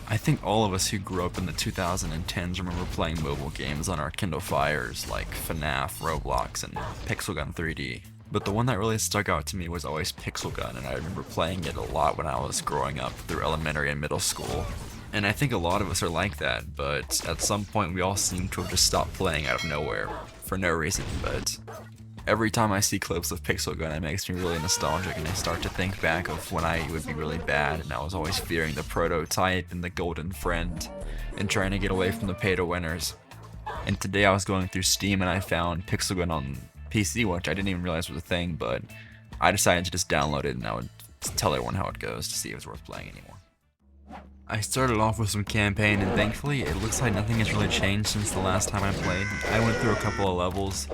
I think all of us who grew up in the 2010s remember playing mobile games on our Kindle Fires like FNAF, Roblox, and Pixel Gun 3D. But the one that really stuck out to me was always Pixel Gun, and I remember playing it a lot when I was growing up through elementary and middle school. And I think a lot of us are like that, but at some point we all seem to have just stopped playing out of nowhere, for no reason, but every time I see clips of Pixel Gun, it makes me really nostalgic, and I start to think back of when I would be really bad, and I was always fearing the prototype and the golden friend, and trying to get away from the pay-to-winners. And today I was going through Steam and I found Pixel Gun on PC, which I didn't even realize was a thing, but I decided to just download it and I would tell everyone how it goes to see if it's worth playing anymore. I started off with some campaign, and thankfully it looks like nothing has really changed since the last time I played. I went through a couple of levels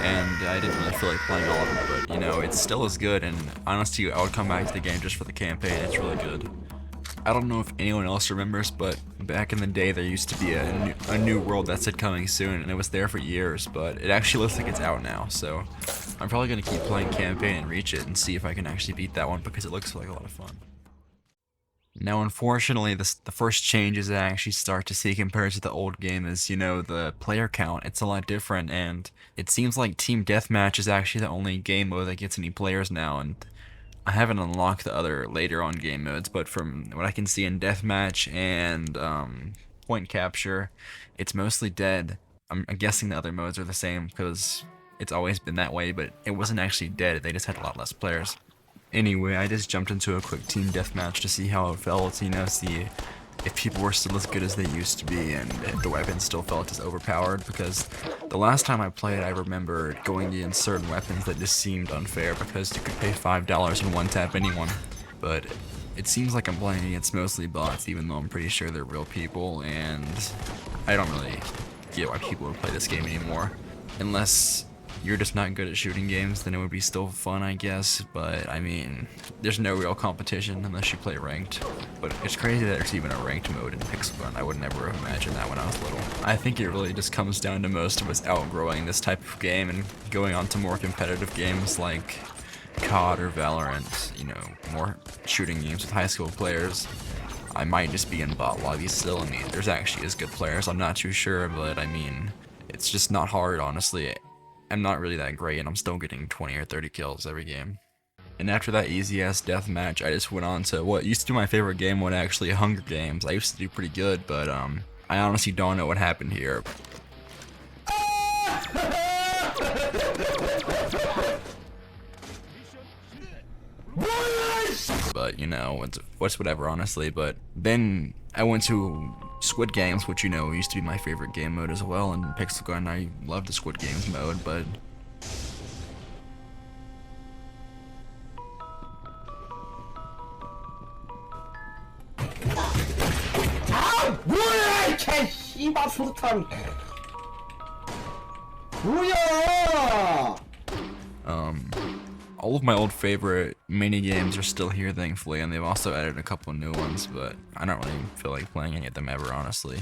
and I didn't really feel like playing all of it, but you know, it still is good, and honestly I would come back to the game just for the campaign. It's really good. I don't know if anyone else remembers, but back in the day there used to be a new world that said coming soon, and it was there for years, but it actually looks like it's out now, so I'm probably going to keep playing campaign and reach it and see if I can actually beat that one, because it looks like a lot of fun. Now, unfortunately, the first changes I actually start to see compared to the old game is, you know, the player count. It's a lot different, and it seems like Team Deathmatch is actually the only game mode that gets any players now, and I haven't unlocked the other later on game modes, but from what I can see in Deathmatch and Point Capture, it's mostly dead. I'm guessing the other modes are the same, because it's always been that way, but it wasn't actually dead, they just had a lot less players. Anyway, I just jumped into a quick team deathmatch to see how it felt, you know, see if people were still as good as they used to be, and if the weapons still felt as overpowered, because the last time I played I remember going against certain weapons that just seemed unfair, because you could pay $5 and one-tap anyone, but it seems like I'm playing against mostly bots, even though I'm pretty sure they're real people, and I don't really get why people would play this game anymore, unless you're just not good at shooting games. Then it would be still fun, I guess, but I mean, there's no real competition unless you play ranked. But it's crazy that there's even a ranked mode in Pixel Gun. I would never have imagined that when I was little. I think it really just comes down to most of us outgrowing this type of game and going on to more competitive games like COD or Valorant, you know, more shooting games with high school players. I might just be in bot lobbies still. I mean, there's actually as good players, I'm not too sure, but I mean, it's just not hard, honestly. I'm not really that great, and I'm still getting 20 or 30 kills every game. And after that easy-ass deathmatch, I just went on to what used to be my favorite game, when actually Hunger Games. I used to do pretty good, but I honestly don't know what happened here. But, you know, what's whatever, honestly. But then I went to Squid Games, which, you know, used to be my favorite game mode as well, and Pixel Gun, I love the Squid Games mode, but 아! 뭐야 이 개 씨발 소리탄 뭐야 all of my old favorite mini games are still here, thankfully, and they've also added a couple new ones, but I don't really feel like playing any of them ever, honestly.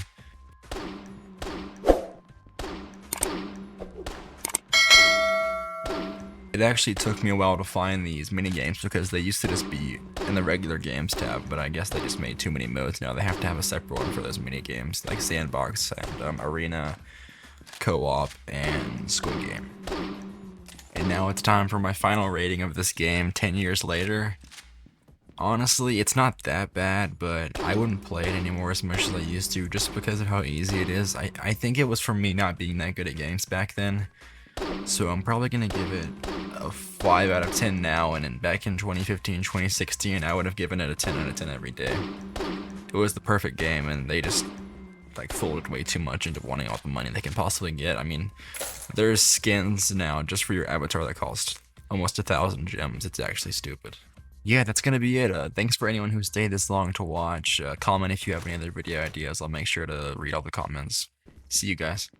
It actually took me a while to find these mini games, because they used to just be in the regular games tab, but I guess they just made too many modes now. They have to have a separate one for those mini games, like Sandbox and Arena, Co-op, and Squid Game. And now it's time for my final rating of this game 10 years later. Honestly, it's not that bad, but I wouldn't play it anymore as much as I used to, just because of how easy it is. I think it was from me not being that good at games back then. So I'm probably gonna give it a 5 out of 10 now, and back in 2015, 2016, I would have given it a 10 out of 10 every day. It was the perfect game, and they just like folded way too much into wanting all the money they can possibly get. I mean, there's skins now just for your avatar that cost almost 1,000 gems. It's actually stupid. Yeah, that's gonna be it. Thanks for anyone who stayed this long to watch. Comment if you have any other video ideas. I'll make sure to read all the comments. See you guys.